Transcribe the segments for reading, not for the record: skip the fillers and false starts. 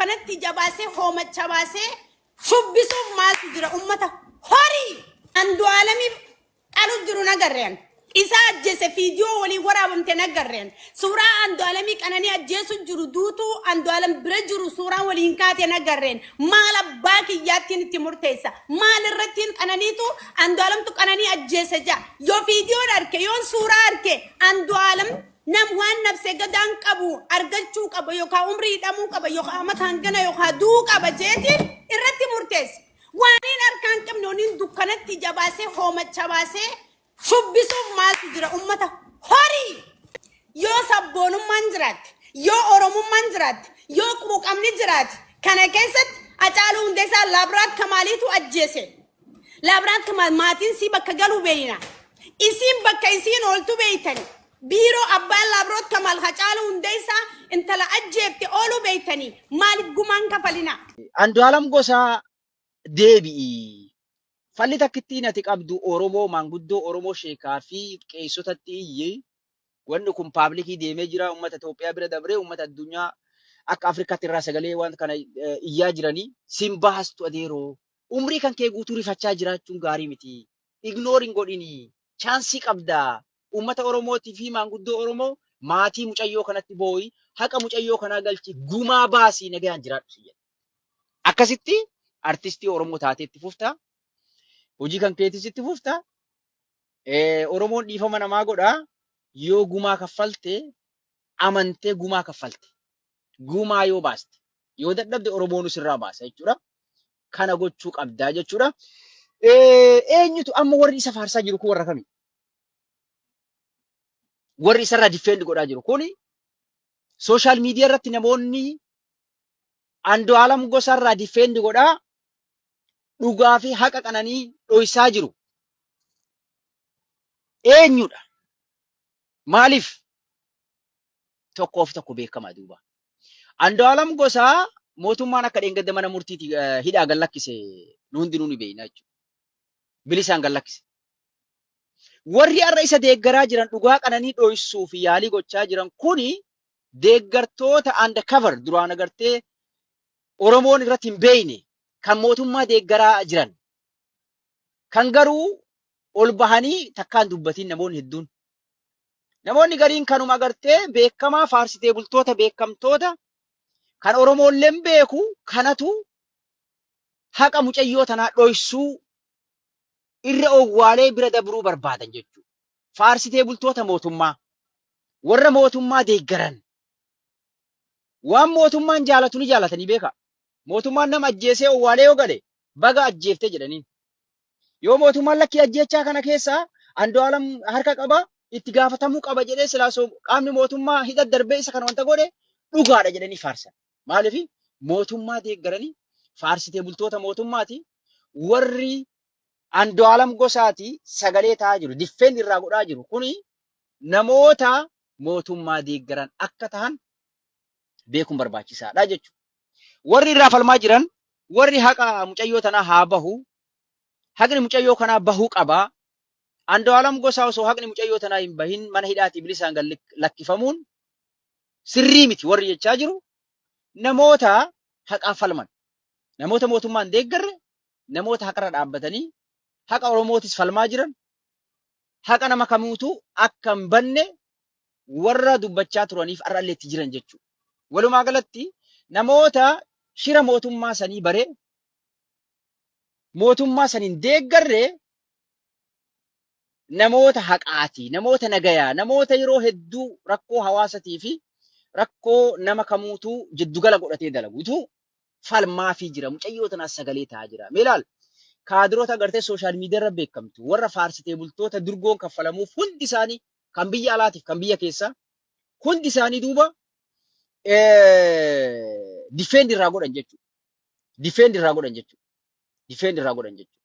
dukkanatti jabaasee hoomacha baasee shubbisuuf maaltu jira ummata horii Andu'aalamiif dhalu jiru nagarreen isa ajjeese fiidiyoo walii waraabamte nagarreen suuraa Andu'aalamii qananii ajjeesu jiru duutu Andu'aalam bira jiru suuraa waliin kaate nagarreen maal abbaa kiyyaattiin itti murteessa maal irrattiin qananiitu Andu'aalamtu qananii ajjeese ja yoo fiidiyoo arke yoo suuraa arke Andu'aalam nam waan nafse gadaan qabu argachuu qaba yookaan umrii hidhamuu qaba yookaan amataan gana yookaan duu qaba jeetiin irratti murteessa waaniin arkaan qabne waniin dukkanatti jabaasee hoomacha baasee shubbisuuf maaltu jira ummata horii yoo sabboonummaan jiraate yoo oromummaan jiraate yoo quuqamni jiraate kana keessatti Hacaaluu Hundeessaa Laabraat Kamaaliitu ajjeese Laabraat Kamaal maatiin si bakka galuu beeyna isiin bakka isiin ooltu beeytani biiroo abbaan Laabraat Kamaal Hacaaluu Hundeessaa intala ajjeefte ooluu beeytani maaliif gumaan kafalina Andu'aalam Gosaa deebi'i. Falli takkittiin ati qabdu Oromoo maanguddoo Oromoo sheekaa fi qeessotatti iyyee wanni kun paablikii deemee jira uummata Itoophiyaa bira dabree uummata addunyaa akka Afrikaatti irraa sagalee waan kana iyyaa jiranii sin baastu adeeroo umrii kan kee guutuu rifachaa jiraachuun gaarii miti. Ignooriin godhini chaansii qabda uummata Oromootii fi maanguddoo Oromoo maatii mucayyoo kanatti boo'i haqa mucayyoo kanaa galchi gumaa baasii nagaan jiraadhu. Akkasitti artistii Oromoo taateetti fuftaa. Hojii kan keetis itti fufta. Oromoon dhiifama namaa godhaa yoo gumaa kaffalte amantee gumaa kaffalte. Gumaa yoo baaste yoo dadhabde Oromoon sirraa baasa jechuudha. Kana gochuu qabdaa jechuudha. Eenyutu amma warri isa faarsaa jiru kun warra kami? Warri isarraa difeendi godhaa jiru kuni sooshaal miidiyaa irratti namoonni Andu'aalam Gosaarraa difeendi godhaa dhugaa fi haqa qananii dhoysaa jiru. Eenyudha? Maaliif? Tokkoof tokko beekamaa duuba. Andu'aalam Gosaa mootummaan akka dheengadda mana murtiiti hidhaa gallakkise hundinuu ni beekna jechuudha. Bilisaan gallakkise. Warri har'a isa deeggaraa jiran dhugaa qananii dhoysuu fi yaalii gochaa jiran kuni deeggartoota undercover duraan agartee Oromoon irratti hin beeyne kan mootummaa deeggaraa jiran kan garuu ol bahanii takkaan dubbatiin namoonni hedduun namoonni gariin kanuma agartee beekamaa faarsitee bultoota beekamtoota kan Oromoolleen beeku kanatu haqa mucayyoo tanaa dhoysuu irra owwaalee bira dabruu barbaadan jechuudha. Faarsitee bultoota mootummaa warra mootummaa deeggaran waan mootummaan jaalatu ni jaalatanii beeka. Mootummaan nama ajjeesee owwaalee yoo gale baga ajjeeftee jedhaniin. Yoo mootummaan lakkii ajjeechaa kana keessaa Andu'aalam harka qaba itti gaafatamuu qaba jedhee silaasoo qaamni mootummaa hidha darbee isa kana wanta godhe dhugaadha jedhanii faarsan. Maaliif mootummaa deeggaranii faarsitee bultoota mootummaati warri Andu'aalam Gosaati sagalee ta'aa jiru diffeen irraa godhaa jiru kuni namoota mootummaa deeggaran akka ta'an beekuun barbaachisaadha jechuudha. Warri irraa falmaa jiran warri haqa mucayyoo tanaa haa bahu haqni mucayyoo kanaa bahuu qabaa. Andu'aalam Gosaa osoo haqni mucayyoo tanaa hin bahin mana hidhaatii bilisaan lakkifamuun sirrii miti warri jechaa jiru namoota haqaa falman namoota mootummaan deeggarre namoota haqarra dhaabbatanii haqa Oromootis falmaa jiran haqa nama kamiitu akka hin banne warra dubbachaa turaniif har'allee itti jiran jechuudha. Walumaa galatti namoota shira mootummaa sanii baree mootummaa saniin deeggarre namoota haqaati, namoota nagayaa, namoota yeroo hedduu rakkoo hawaasatii fi rakkoo nama kamuutu jiddugala godhatee dalaguutu falmaa fi jira. Mucayyoo tanaas sagalee ta'aa jira. Meelaal kaadiroota agartee sooshaal miidiyaa irra beekamtu warra faarsitee bultoota durgoon kaffalamuuf hundi isaanii kan biyya alaatiif kan biyya keessaa hundi isaanii duuba difeend irraa godhan jechuudha. Difeend irraa godhan jechuudha. Difeend irraa godhan jechuudha.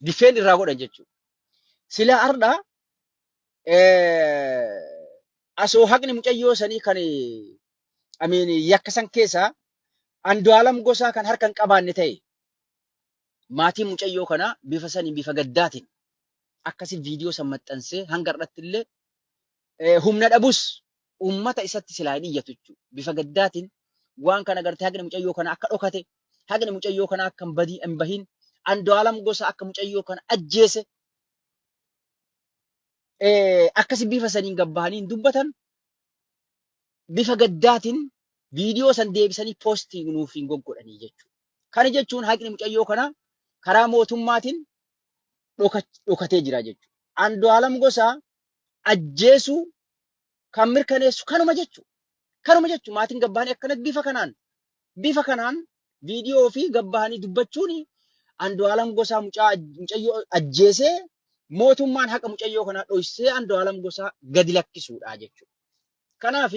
Difeend irraa godhan jechuudha. Sila arda asoo haqni mucayyoo sanii kan yakkasan keessaa Andu'aalam Gosaa kan harka hin qabaanne ta'e maatiin mucayyoo kana bifa sanii bifa gaddaatiin akkasi viidiyoo san maxxansee hanga irratti illee humna dhabus ummata isatti silaa hin iyyatu jechuudha. Bifa gaddaatiin waan kana gartee haqni mucayyoo kana akka dhokate, haqni mucayyoo kana akka hin bahin, Andu'aalam Gosaa akka mucayyoo kana ajjeese akkasi bifa saniin gabbahanii hin dubbatan. Bifa gaddaatiin viidiyoo san deebisanii poostii nuuf hin goggodhanii jechuudha. Kana jechuun haqni mucayyoo kana karaa mootummaatiin dhokatee jira jechuudha. Andu'aalam Gosaa ajjeesuu kan mirkaneessu kanuma jechuudha. Kanuma jechuudha maatiin gabbahanii akkanatti bifa kanaan viidiyoo fi gabbahanii dubbachuun Andu'aalam Gosaa mucayyoo ajjeesee mootummaan haqa mucayyoo kanaa dhoksee Andu'aalam Gosaa gadi lakkisuudha jechuudha. Kanaaf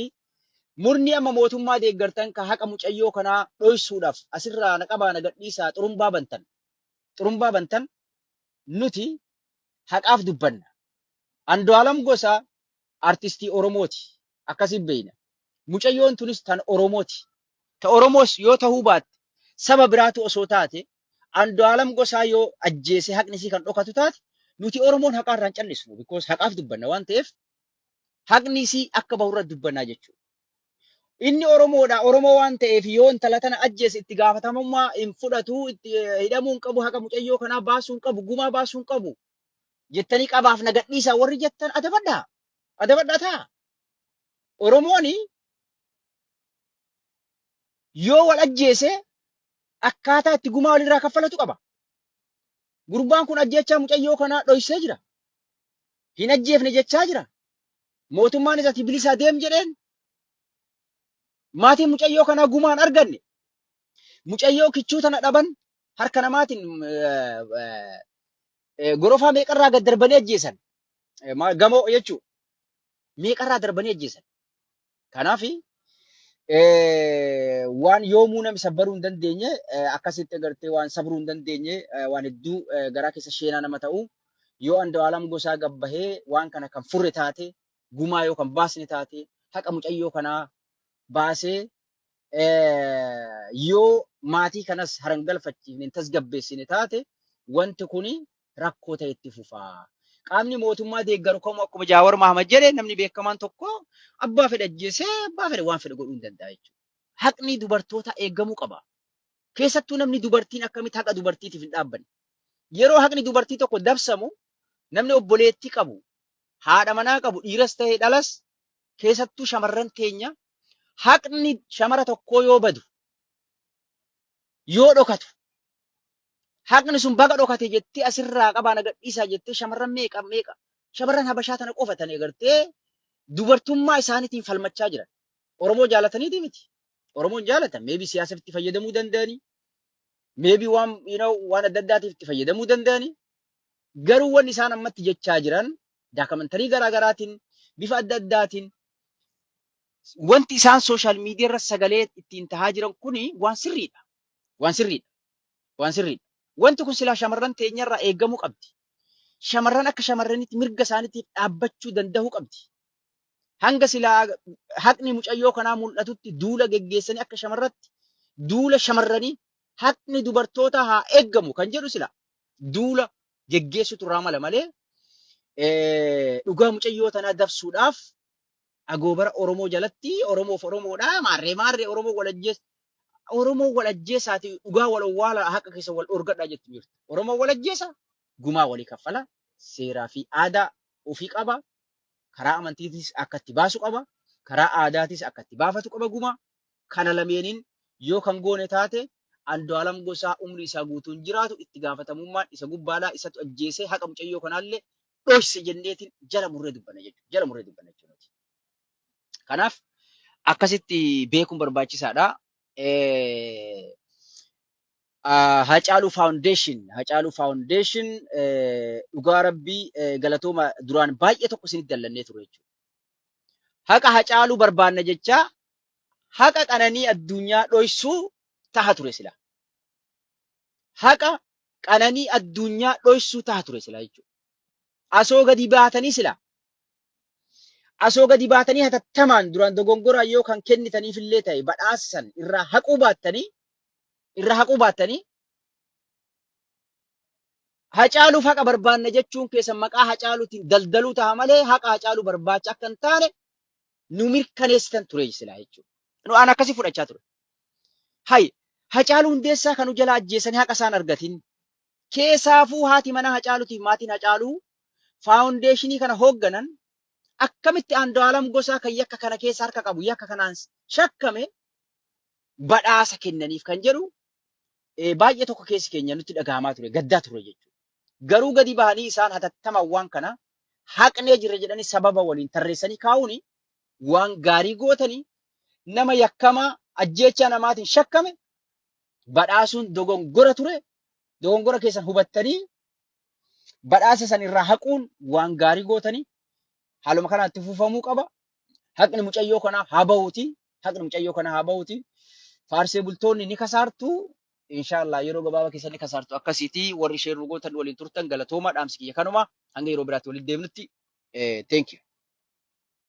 murni amma mootummaa deeggartan ka haqa mucayyoo kanaa dhoksisuudhaaf asirraa naqabaa nagadhiisaa xurumbaa bantan nuti haqaaf dubbanna. Andu'aalam Gosaa artistii Oromooti. Akkasiin beeyna. Mucayyoon tunis tan Oromooti. Ta Oromoos yoo ta'uu baatte saba biraatu osoo taate Andu'aalam Gosaa yoo ajjeese haqni isii kan dhokatu taate nuti Oromoon haqaarraan callisnu because haqaaf dubbanna waan ta'eef haqni isii akka bahurra dubbannaa jechuudha. Inni Oromoodha. Oromoo waan ta'eef yoo intala tana ajjeese itti gaafatamummaa hin fudhatu, itti hidhamuu hin qabu, haqa mucayyoo kanaa baasuu hin qabu, gumaa baasuu hin qabu jettanii qabaaf nagadhiisaa warri jettan adabadhaa ta'a. Oromooni yoo wal ajjeese akkaataa itti gumaa walirraa kaffalatu qaba. Gurbaan kun ajjechaa mucayyoo kanaa dhoksee jira. Hin ajjeefne jechaa jira. Mootummaan isaati bilisaa deem jedheen. Maatiin mucayyoo kanaa gumaan arganne. Mucayyoo kichuu tana dhaban harka namaatiin gorofaa meeqarraa gad darbanii ajjeesan. Gamoo jechuudha. Meeqarraa darbanii ajjeesan. Kanaaf waan yoomuu namni sabbaruu hin dandeenye akkasitti agartee waan sabruu hin dandeenye waan hedduu garaa keessa sheenaa nama ta'u yoo Andu'aalam Gosaa gabbahee waan kana kan furre taate gumaa yoo kan baasne taate haqa mucayyoo kanaa baasee yoo maatii kanas harangalfachiifne tasgabbeessine taate wanti kuni rakkoo ta'e itti fufaa. Qaamni mootummaa deeggaru kamuu akkuma Jaawar Mahamad jedhe namni beekamaan tokko abbaa fedhe ajjeesee abbaa fedhe waan fedhe godhuu hin danda'a jechuudha. Haqni dubartoota eeggamuu qaba. Keessattuu namni dubartiin akkamitti haqa dubartiitiif hin dhaabbanne. Yeroo haqni dubartii tokko dabsamu namni obboleettii qabu, haadha manaa qabu, dhiiras ta'ee dhalas keessattuu shamarran teenya haqni shamara tokkoo yoo badu, yoo dhokatu, haqni sun baga dhokate jettee asirraa qabaa nagadhiisaa jettee shamarran meeqa shamarran Habashaa tana qofatanii agartee dubartummaa isaaniitiin falmachaa jiran. Oromoo jaalataniiti miti. Oromoon jaalatan. Meebii siyaasaaf itti fayyadamuu danda'anii. Meebii waan adda addaatiif itti fayyadamuu danda'anii. Garuu wanni isaan ammatti jechaa jiran daakumantarii garaagaraatiin bifa adda addaatiin wanti isaan sooshaal miidiyaa irra sagalee ittiin tahaa jiran kuni waan sirriidha. Wanti kun silaa shamarran teenyarraa eeggamuu qabdi. Shamarran akka shamarranitti mirga isaaniitiif dhaabbachuu danda'uu qabdi. Hanga silaa haqni mucayyoo kanaa mul'atutti duula geggeessanii akka shamarratti duula shamarranii haqni dubartoota haa eeggamu kan jedhu silaa duula geggeessutu irraa mala malee dhugaa mucayyoo tanaa dabsuudhaaf agoobara Oromoo jalatti Oromoof Oromoodhaa maarree Oromoo wal ajjeesaati dhugaa wal owwaala haqa keessa wal dhorgadhaa jettu jirtu. Oromoo wal ajjeesa gumaa walii kaffala seeraa fi aadaa ofii qaba. Karaa amantiitis akka itti baasu qaba. Karaa aadaatis akka itti baafatu qaba gumaa. Kana lameeniin yoo kan goone taate Andu'aalam Gosaa umrii isaa guutuun jiraatu itti gaafatamummaan isa gubbaadhaa isatu ajjeesee haqa mucayyoo kanaallee dhoksee jenneetiin jala murree dubbanna jechuudha. Kanaaf akkasitti beekuun barbaachisaadha. Hacaaluu Foundation dhugaa rabbii galatooma duraan baay'ee tokko isinitti dallannee ture jechuudha. Haqa Hacaaluu barbaanna jecha haqa Qananii Addunyaa dhoksuu taha ture sila. Haqa Qananii Addunyaa dhoksuu taha ture sila jechuudha. Asoo gadi baatanii hatattamaan duraan dogongoraa yoo kan kennitaniif illee ta'e badhaasan irraa haquu baattanii Hacaaluuf haqa barbaanna jechuun keessan maqaa Hacaaluutiin daldaluu ta'a malee haqa Hacaaluu barbaacha akka hin taane nu mirkaneessitan ture silaa jechuudha. Nu aan akkasii fudhachaa ture. Hay, Hacaaluu Hundeessaa kan jala ajjeesanii haqa isaan argatin. Keessaafuu haati mana Hacaaluutiif maatiin Hacaaluu faawundeeshinii kana hoogganan akkamitti Andu'aalam Gosaa kan yakka kana keessa harka qabu yakka kanaan shakkame badhaasa kennaniif kan jedhu baay'ee tokko keessi keenya nutti dhagahamaa ture, gaddaa ture jechuudha. Garuu gadi bahanii isaan hatattamaan waan kana haqnee jira jedhanii sababa waliin tarreessanii kaa'uuni waan gaarii gootanii nama yakkamaa ajjeechaa namaatiin shakkame badhaasuun dogongora ture. Dogongora keessan hubattanii badhaasa san irraa haquun waan gaarii gootanii haaluma kanaatti fufamuu qaba. Haqni mucayyoo kanaa haa bahuuti. Haqni mucayyoo kanaa haa bahuuti. Faarsee bultoonni ni kasaartu. Inshallah yeroo gabaabaa keessa ni kasaartu. Akkasiiti warri isheen rugootan waliin turtan galatoomaa dhaamsi kiyya kanuma hanga yeroo biraatti waliin deemnutti. Thank you.